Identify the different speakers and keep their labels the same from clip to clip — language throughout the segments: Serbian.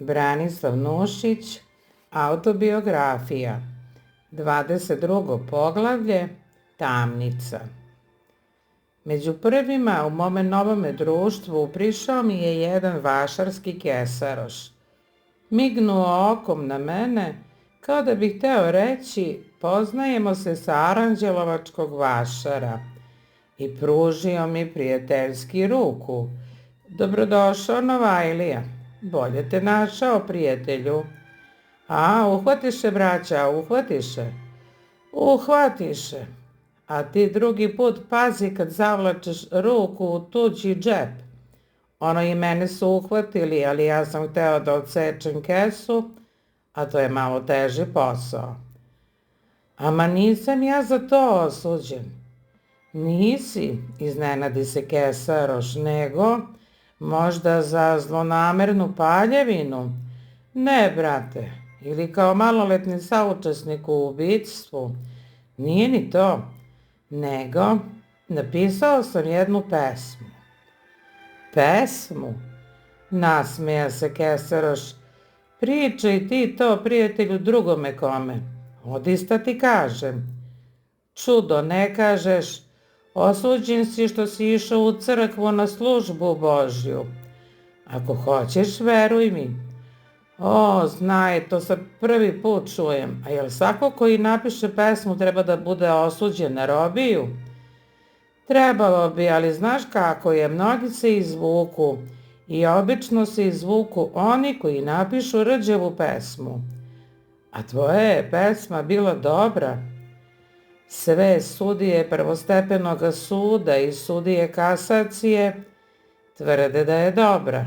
Speaker 1: Branislav Nušić, autobiografija, 22. poglavlje, Tamnica. Među prvima u mome novome društvu prišao mi je jedan vašarski kesaroš. Mignuo okom na mene, kao da bi hteo reći poznajemo se sa Aranđelovačkog vašara, i pružio mi prijateljski ruku. Dobrodošao, Novajlija, bolje te našao, prijatelju. A, uhvatiše, braća, uhvatiše. Uhvatiše. A ti drugi put pazi kad zavlačeš ruku u tuđi džep. Ono i mene su uhvatili, ali ja sam hteo da odsečem kesu, a to je malo teži posao. Ama nisam ja za to osuđen. Nisi, iznenadi se kesaroš, nego možda za zlonamernu paljevinu? Ne, brate, ili kao maloletni saučesnik u ubistvu. Nije ni to, nego napisao sam jednu pesmu. Pesmu? Nasmeja se kesaroš. Pričaj ti to, prijatelju, drugome kome. Odista ti kažem. Čudo, ne kažeš, osuđen si što si išao u crkvu na službu Božju. Ako hoćeš, veruj mi. O, znaj, to sad prvi put čujem. A jel svako koji napiše pesmu treba da bude osuđen na robiju? Trebalo bi, ali znaš kako je, mnogi se izvuku i obično se izvuku oni koji napišu rđevu pesmu. A tvoja je pesma bila dobra. Sve sudije prvostepenog suda i sudije kasacije tvrde da je dobra.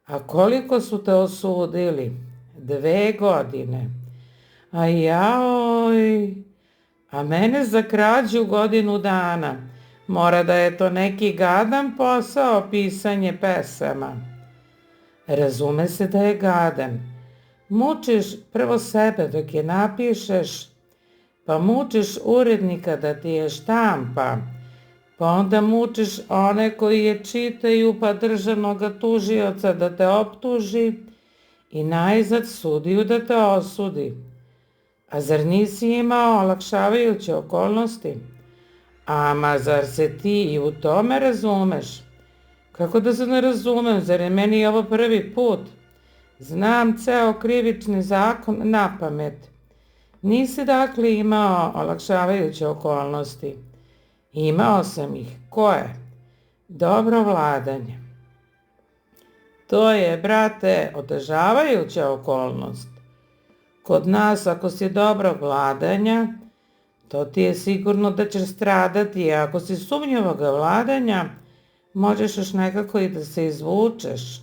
Speaker 1: A koliko su te osudili? 2 godine. A jaoj, a mene za krađu 1 godinu dana. Mora da je to neki gadan posao, pisanje pesama. Razume se da je gadan. Mučiš prvo sebe dok je napišeš, pa mučiš urednika da ti je štampa, pa onda mučiš one koji je čitaju, pa državnoga tužioca da te optuži i najzad sudiju da te osudi. A zar nisi imao olakšavajuće okolnosti? Ama zar se ti i u tome razumeš? Kako da se ne razumem, zar je meni ovo prvi put? Znam ceo krivični zakon napamet. Nisi dakle imao olakšavajuće okolnosti? Imao sam ih. Koje? Dobro vladanje. To je, brate, otežavajuća okolnost. Kod nas, ako si dobrog vladanja, to ti je sigurno da ćeš stradati, a ako si sumnjivog vladanja, možeš još nekako i da se izvučeš.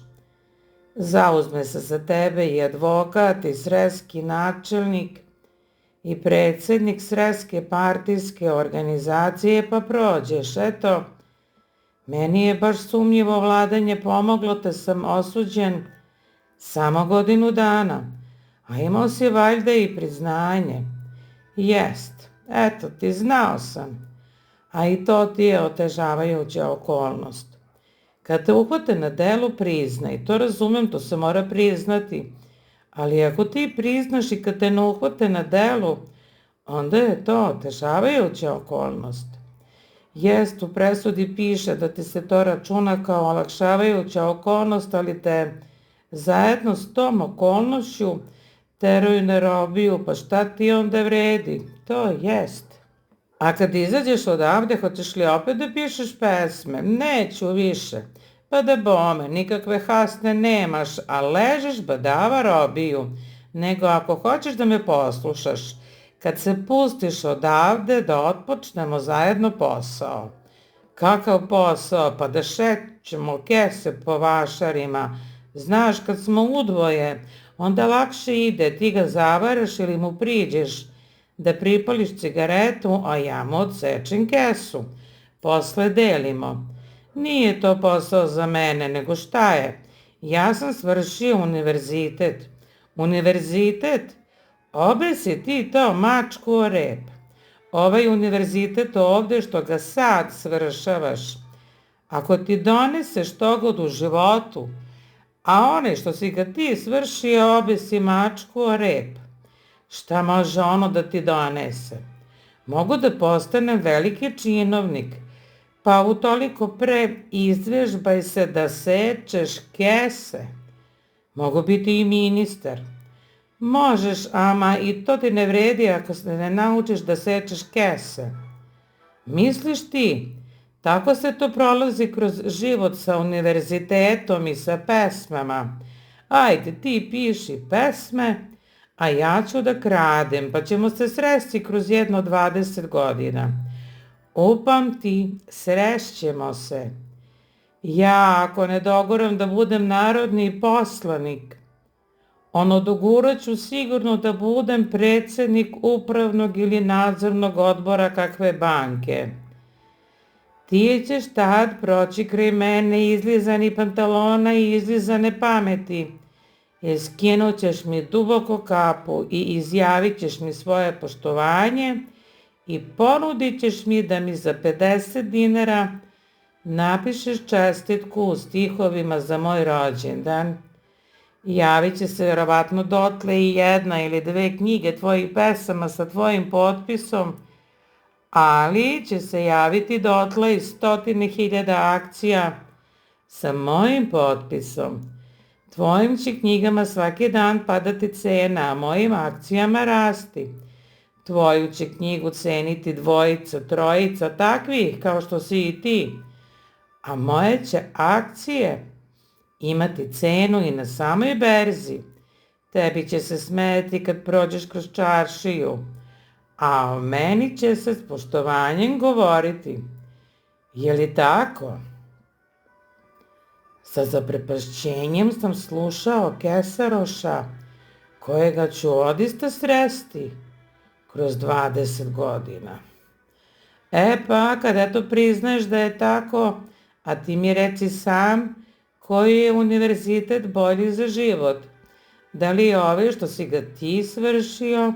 Speaker 1: Zauzme se za tebe i advokat i sreski načelnik i predsjednik sreske partijske organizacije, pa prođeš. Eto, meni je baš sumnjivo vladanje pomoglo, te sam osuđen samo 1 godinu dana, a imao si valjda i priznanje. Jest, eto ti, znao sam, a i to ti je otežavajuća okolnost. Kad te uhvate na delu, priznaj, to razumem, to se mora priznati, ali ako ti priznaš i kad te ne uhvate na delu, onda je to otežavajuća okolnost. Jest, u presudi piše da ti se to računa kao olakšavajuća okolnost, ali te zajedno s tom okolnošću teraju na robiju, pa šta ti onda vredi? To jest. A kad izađeš odavde, hoćeš li opet da pišeš pesme? Neću više. Pa da bome, nikakve hasne nemaš, a ležeš badava robiju. Nego ako hoćeš da me poslušaš, kad se pustiš odavde, da otpočnemo zajedno posao. Kakav posao? Pa da šećemo kese po vašarima. Znaš, kad smo udvoje, onda lakše ide, ti ga zavaraš ili mu priđeš da pripališ cigaretu, a ja mu odsečem kesu. Posle delimo. Nije to posao za mene, nego šta je? Ja sam svršio univerzitet. Univerzitet? Obesi ti to mačku o rep. Ovaj univerzitet ovde što ga sad svršavaš, ako ti doneseš togod u životu, a onaj što si ga ti svršio obesi mačku o rep. Šta može ono da ti donese? Mogu da postanem veliki činovnik, pa utoliko pre izvežbaj se da sečeš kese. Mogu biti i ministar. Možeš, ama i to ti ne vredi ako se ne naučiš da sečeš kese. Misliš ti, tako se to prolazi kroz život sa univerzitetom i sa pesmama. Ajde, ti piši pesme, a ja ću da kradem, pa ćemo se sresti kroz jedno 20 godina. Upamti, srešćemo se. Ja, ako ne dogoram da budem narodni poslanik, dogurat ću sigurno da budem predsjednik upravnog ili nadzornog odbora kakve banke. Ti ćeš tad proći kraj mene izlizani pantalona i izlizane pameti. Skinut ćeš mi duboko kapu i izjavit ćeš mi svoje poštovanje i ponudit ćeš mi da mi za 50 dinara napišeš čestitku u stihovima za moj rođendan. Javit će se vjerovatno dotle i jedna ili dve knjige tvojih pesama sa tvojim potpisom, ali će se javiti dotle i 100.000 akcija sa mojim potpisom. Tvojim će knjigama svaki dan padati cena, a mojim akcijama rasti. Tvoju će knjigu ceniti dvojica, trojica, takvih kao što si i ti, a moje će akcije imati cenu i na samoj berzi. Tebi će se smeti kad prođeš kroz čaršiju, a o meni će se s poštovanjem govoriti. Je li tako? Sa zaprepašćenjem sam slušao kesaroša, kojega ću odista sresti kroz 20 godina. Pa, kad eto priznaješ da je tako, a ti mi reci sam, koji je univerzitet bolji za život? Da li je ovaj što si ga ti svršio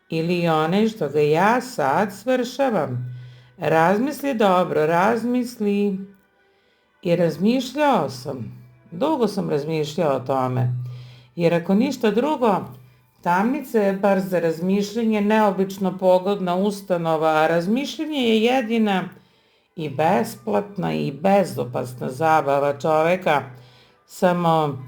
Speaker 1: ili onaj što ga ja sad svršavam? Razmisli dobro, razmisli. I razmišljao sam, dugo sam razmišljao o tome, jer ako ništa drugo, tamnica je bar za razmišljanje neobično pogodna ustanova, a razmišljanje je jedina i besplatna i bezopasna zabava čoveka, samo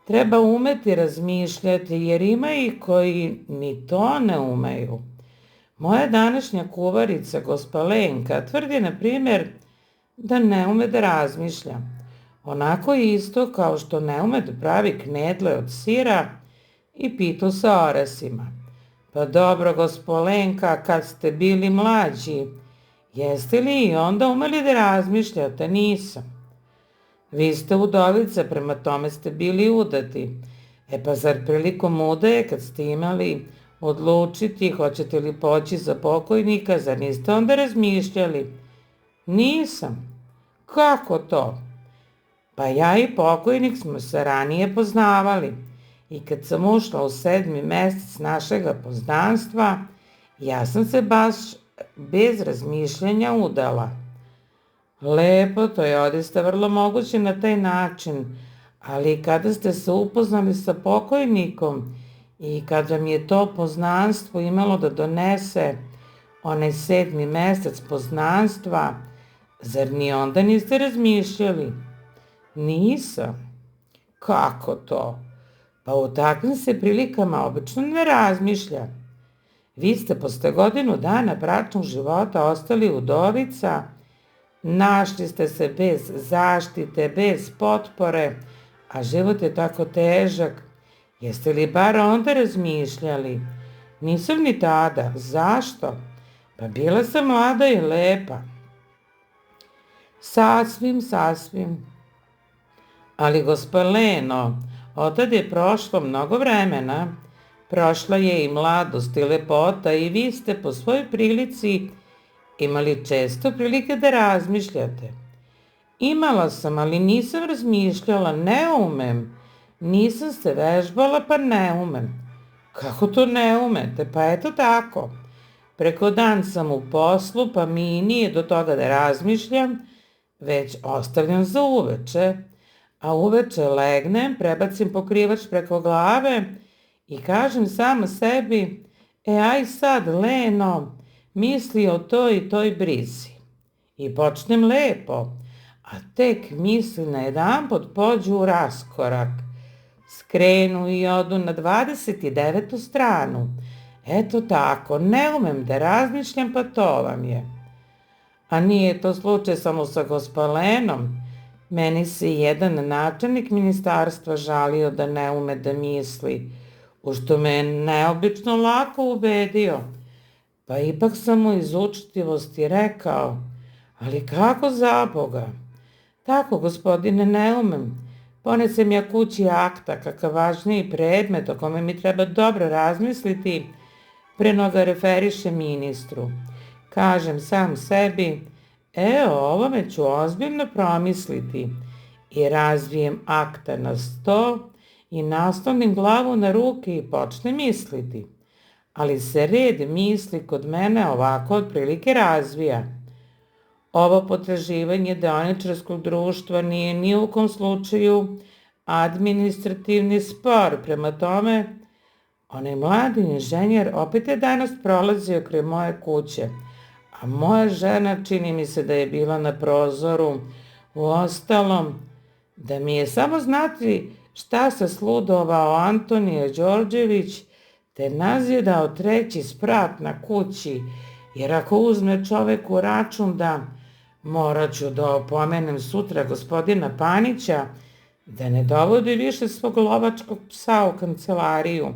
Speaker 1: treba umeti razmišljati, jer ima ih koji ni to ne umeju. Moja današnja kuvarica, gospa Lenka, tvrdi, na primjer, da ne ume da razmišlja. Onako isto kao što ne ume da pravi knedle od sira i pitu sa orasima. Pa dobro, gospo Lenka, kad ste bili mlađi, jeste li i onda umeli da razmišljate? Nisam. Vi ste udovica, prema tome ste bili udati. Pa zar prilikom udaje, kad ste imali odlučiti hoćete li poći za pokojnika, zar niste onda razmišljali? Nisam. Kako to? Pa ja i pokojnik smo se ranije poznavali i kad sam ušla u 7. mesec našega poznanstva, ja sam se baš bez razmišljanja udala. Lepo, to je odista vrlo moguće na taj način, ali kada ste se upoznali sa pokojnikom i kad vam je to poznanstvo imalo da donese onaj 7. mesec poznanstva, zar ni onda niste razmišljali? Nisam. Kako to? Pa u takvim se prilikama obično ne razmišlja. Vi ste posle godinu dana bračnog života ostali udovica, našli ste se bez zaštite, bez potpore, a život je tako težak. Jeste li bar onda razmišljali? Nisam ni tada. Zašto? Pa bila sam mlada i lepa. Sasvim. Ali gospa Leno, otad je prošlo mnogo vremena. Prošla je i mladost i lepota i vi ste po svojoj prilici imali često prilike da razmišljate. Imala sam, ali nisam razmišljala, ne umem. Nisam se vežbala, pa ne umem. Kako to ne umete? Pa eto tako. Preko dan sam u poslu, pa mi nije do toga da razmišljam, već ostavljam za uveče. a uveče legnem, prebacim pokrivač preko glave i kažem sama sebi, aj sad, Leno, misli o toj i toj brizi. I počnem lepo, a tek misli najedanput pođu u raskorak. Skrenu i odu na 29. stranu. Eto tako, ne umem da razmišljam, pa to vam je. A nije to slučaj samo sa Gospalenom. Meni se jedan načelnik ministarstva žalio da ne ume da misli, u što me je neobično lako ubedio. Pa ipak sam mu iz učtivosti rekao, ali kako za Boga? Tako, gospodine, ne umem. Ponesem ja kući akta, kakav važniji predmet o kome mi treba dobro razmisliti, pre no ga referiše ministru. Kažem sam sebi, o ovome ću ozbiljno promisliti i razvijem akta na sto i naslonim glavu na ruke i počnem misliti. Ali se red misli kod mene ovako otprilike razvija. Ovo potraživanje deoničarskog društva nije ni u kom slučaju administrativni spor, prema tome, onaj mladi inženjer opet je danas prolazio kraj moje kuće, a moja žena čini mi se da je bila na prozoru. Uostalom, da mi je samo znati šta se sludovao Antonije Đorđević, te nazjedao treći sprat na kući, jer ako uzme čovek u račun da morat ću da opomenem sutra gospodina Panića da ne dovodi više svog lovačkog psa u kancelariju,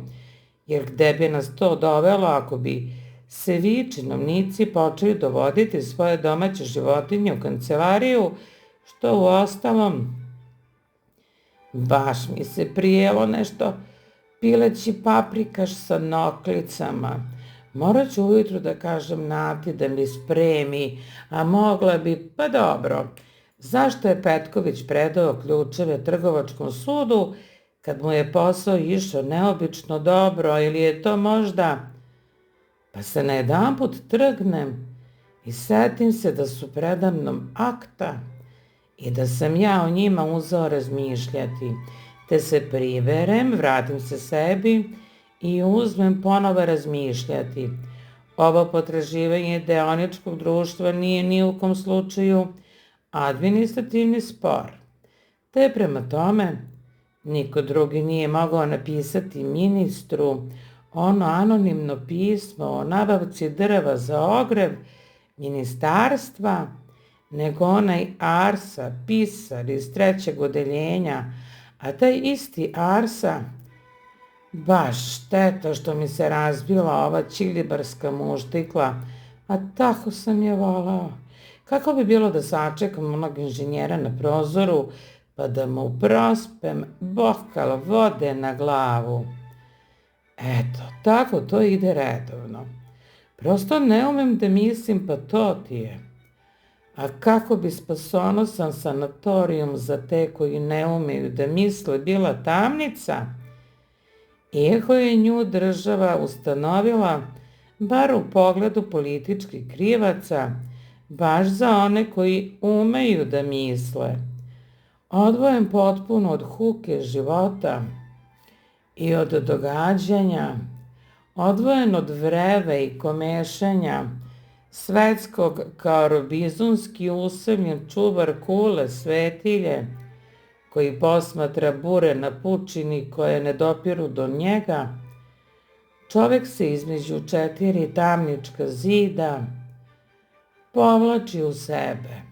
Speaker 1: jer gde bi nas to dovelo ako bi se vi činovnici počeli dovoditi svoje domaće životinje u kancelariju, što uostalom baš mi se prijelo nešto pileći paprikaš sa noklicama. Morat ću ujutru da kažem Nati da mi spremi, a mogla bi, pa dobro. Zašto je Petković predao ključeve trgovačkom sudu kad mu je posao išao neobično dobro, ili je to možda... Pa se najedanput trgnem i setim se da su predamnom akta i da sam ja o njima uzeo razmišljati, te se priberem, vratim se sebi i uzmem ponovo razmišljati. Ovo potraživanje deoničkog društva nije ni u kom slučaju administrativni spor, te prema tome niko drugi nije mogao napisati ministru ono anonimno pismo o nabavci drva za ogrev ministarstva, nego onaj Arsa, pisar iz 3. odeljenja, a taj isti Arsa, baš šteta što mi se razbila ova ćilibarska muštikla, a tako sam je volao. Kako bi bilo da sačekam onog inženjera na prozoru, pa da mu prospem bokal vode na glavu. Eto, tako to ide redovno. Prosto ne umem da mislim, pa to ti je. A kako bi spasonosan sanatorijum za te koji ne umeju da misle bila tamnica, iako je nju država ustanovila, bar u pogledu političkih krivaca, baš za one koji umeju da misle. Odvojen potpuno od huke života i od događanja, odvojen od vreve i komešanja, svetskog kao robizonski usamljen čuvar kule svetilje, koji posmatra bure na pučini koje ne dopiru do njega, čovek se između 4 tamnička zida povlači u sebe,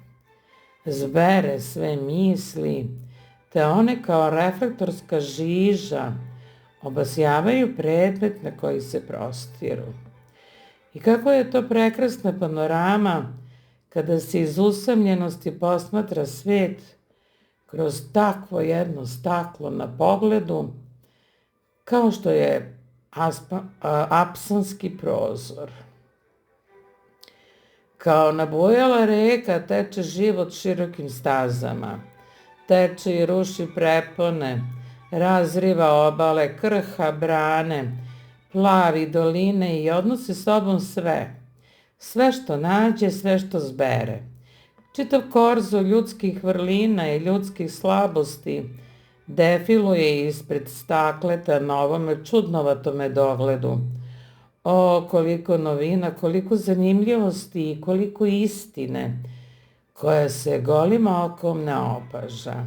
Speaker 1: zbere sve misli, te one kao reflektorska žiža obasjavaju predmet na koji se prostiru. I kako je to prekrasna panorama kada se iz usamljenosti posmatra svet kroz takvo jedno staklo na pogledu, kao što je apsanski prozor. Kao nabujala reka teče život širokim stazama, teče i ruši prepone, razriva obale, krha brane, plavi doline i odnosi sobom sve što nađe, sve što zbere. Čitav korzo ljudskih vrlina i ljudskih slabosti defiluje ispred stakleta na ovome čudnovatome dogledu. O, koliko novina, koliko zanimljivosti i koliko istine, koja se golim okom ne opaža.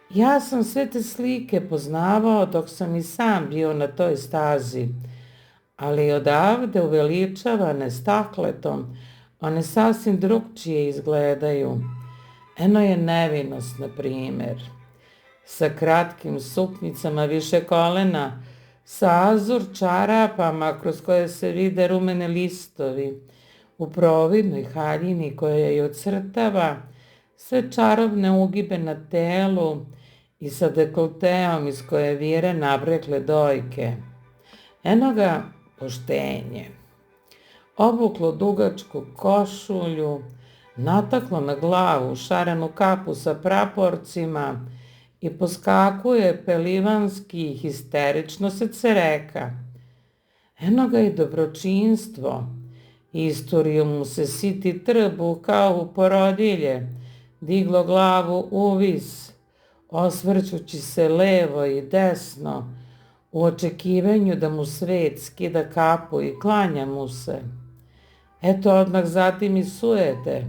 Speaker 1: Ja sam sve te slike poznavao dok sam i sam bio na toj stazi, ali odavde uveličavane stakletom, one sasvim drugčije izgledaju. Eno je nevinost, na primjer, sa kratkim suknjicama više kolena, sa azur čarapama kroz koje se vide rumene listovi, u providnoj haljini koja je ocrtava sve čarobne ugibe na telu i sa dekolteom iz koje vire nabrekle dojke. Eno ga poštenje. Obuklo dugačku košulju, nataklo na glavu šarenu kapu sa praporcima i poskakuje pelivanski i histerično se cereka. Eno ga i dobročinstvo. Isturio mu se siti trbuh kao u porodilje, diglo glavu uvis, osvrćući se levo i desno, u očekivanju da mu svet skida kapu i klanja mu se. Eto odmah zatim i sujete,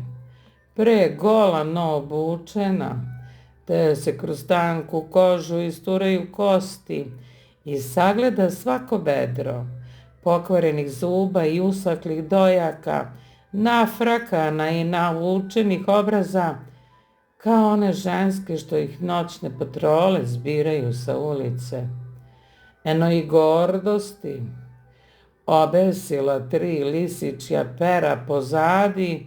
Speaker 1: pre gola no obučena, te se kroz tanku kožu isturaju kosti i sagleda svako bedro, pokvarenih zuba i usaklih dojaka, nafrakana i navučenih obraza, kao one ženske što ih noćne patrole zbiraju sa ulice. Eno i gordosti, obesila 3 lisičja pera pozadi,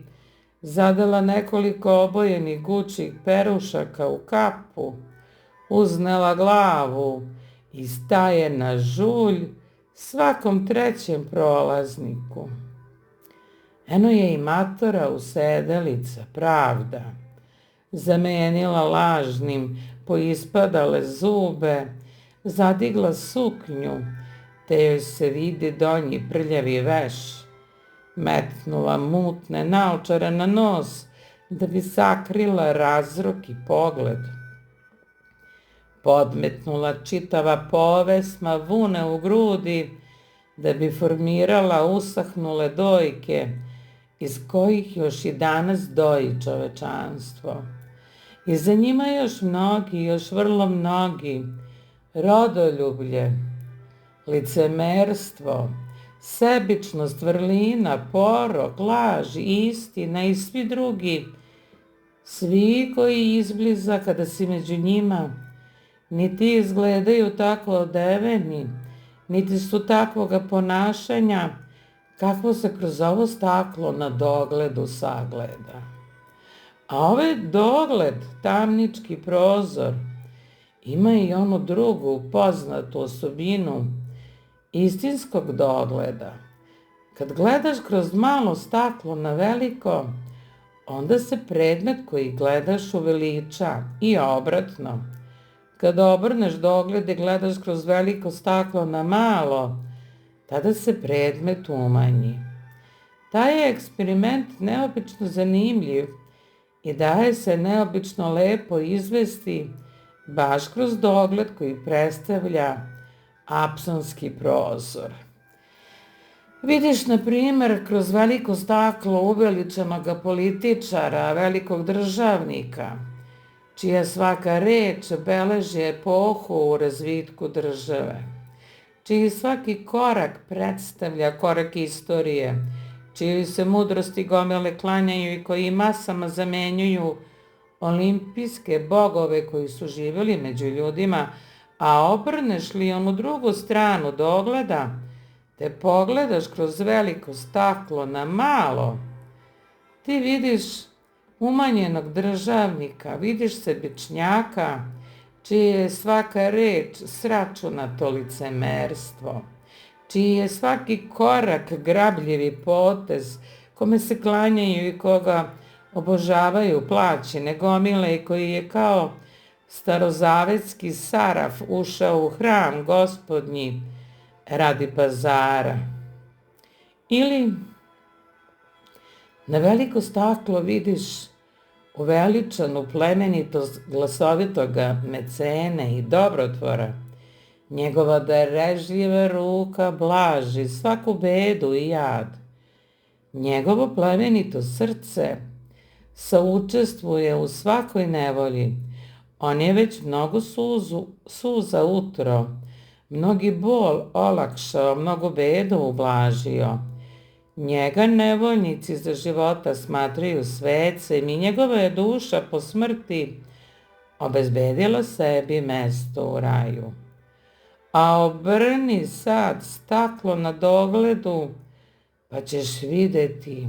Speaker 1: zadala nekoliko obojenih gučih perušaka u kapu, uznela glavu i staje na žulj svakom trećem prolazniku. Eno je i matora usedelica, pravda, zamenila lažnim poispadale zube, zadigla suknju, te joj se vidi donji prljavi veš, metnula mutne naočare na nos da bi sakrila razruki pogled, podmetnula čitava povesma vune u grudi da bi formirala usahnule dojke iz kojih još i danas doji čovečanstvo. I za njima još mnogi, još vrlo mnogi, rodoljublje, licemerstvo, sebičnost, vrlina, porok, laž, istina i svi drugi, svi koji izbliza kada si među njima, niti izgledaju tako odeveni, niti su takvoga ponašanja, kakvo se kroz ovo staklo na dogledu sagleda. A ovaj dogled, tamnički prozor, ima i onu drugu poznatu osobinu istinskog dogleda. Kad gledaš kroz malo staklo na veliko, onda se predmet koji gledaš uveliča i obratno. Kad obrneš dogled i gledaš kroz veliko staklo na malo, tada se predmet umanji. Taj je eksperiment neobično zanimljiv i daje se neobično lepo izvesti baš kroz dogled koji predstavlja apsonski prozor. Vidiš, na primjer, kroz veliko staklo uveličanog političara, velikog državnika, čija svaka reč beleži epohu u razvitku države, čiji svaki korak predstavlja korak istorije, čiji se mudrosti gomile klanjaju i koji masama zamenjuju olimpijske bogove koji su živjeli među ljudima, a obrneš li onu drugu stranu dogleda, te pogledaš kroz veliko staklo na malo, ti vidiš umanjenog državnika, vidiš sebičnjaka, čije je svaka reč sračunato licemerstvo, čiji je svaki korak grabljivi potez, kome se klanjaju i koga obožavaju plaćene gomile i koji je kao starozavetski saraf ušao u hram gospodnji radi pazara. Ili na veliko staklo vidiš uveličanu plemenitost glasovitoga mecene i dobrotvora, njegova darežljiva ruka blaži svaku bedu i jad. Njegovo plemenito srce saučestvuje u svakoj nevolji. On je već mnogo suza utro, mnogi bol olakšao, mnogo bedu ublažio. Njega nevoljnici za života smatraju svecem i njegova je duša po smrti obezbedila sebi mesto u raju. A obrni sad staklo na dogledu, pa ćeš videti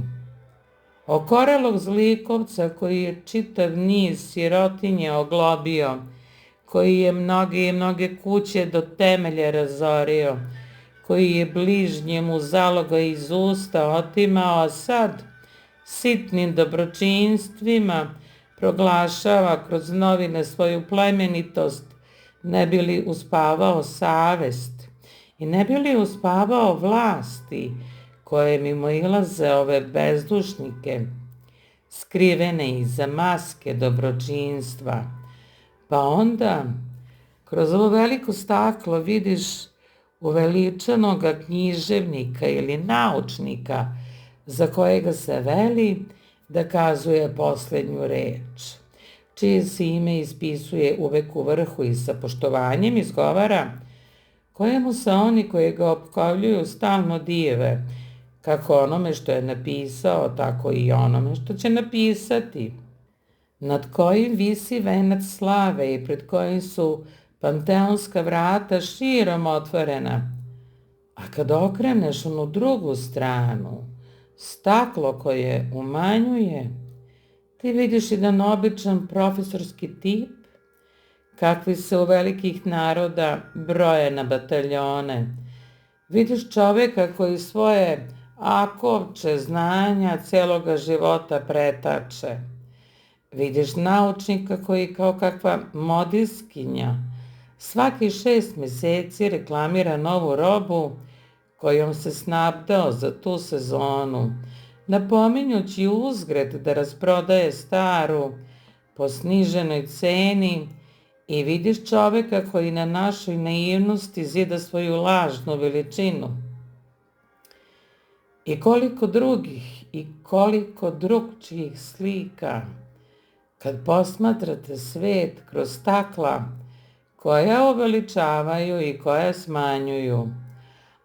Speaker 1: okorelog zlikovca koji je čitav niz sirotinje oglobio, koji je mnoge i mnoge kuće do temelja razorio, koji je bližnjemu zaloga iz usta otimao, a sad sitnim dobročinstvima proglašava kroz novine svoju plemenitost, ne bi li uspavao savest i ne bi li uspavao vlasti koje mimoilaze ove bezdušnike, skrivene iza maske dobročinstva. Pa onda kroz ovo veliko staklo vidiš uveličanoga književnika ili naučnika za kojega se veli da kazuje posljednju reč, čije se ime ispisuje uvek u vrhu i sa poštovanjem izgovara, kojemu se oni koji ga opkovljuju stalno dive, kako onome što je napisao, tako i onome što će napisati, nad kojim visi venac slave i pred kojim su panteonska vrata širom otvorena. A kad okreneš onu drugu stranu, staklo koje umanjuje, ti vidiš jedan običan profesorski tip, kakvi se u velikih naroda broje na bataljone. Vidiš čoveka koji svoje akovče znanja celoga života pretače. Vidiš naučnika koji kao kakva modiskinja svaki 6 meseci reklamira novu robu kojom se snabdeo za tu sezonu, napominjući uzgred da rasprodaje staru po sniženoj ceni, i vidiš čoveka koji na našoj naivnosti zida svoju lažnu veličinu. I koliko drugih i koliko drugčijih slika, kad posmatrate svet kroz stakla koja uveličavaju i koja smanjuju.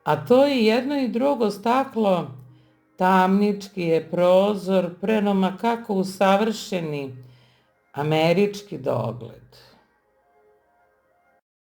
Speaker 1: A to i jedno i drugo staklo tamnički je prozor prenoma kako usavršeni američki dogled.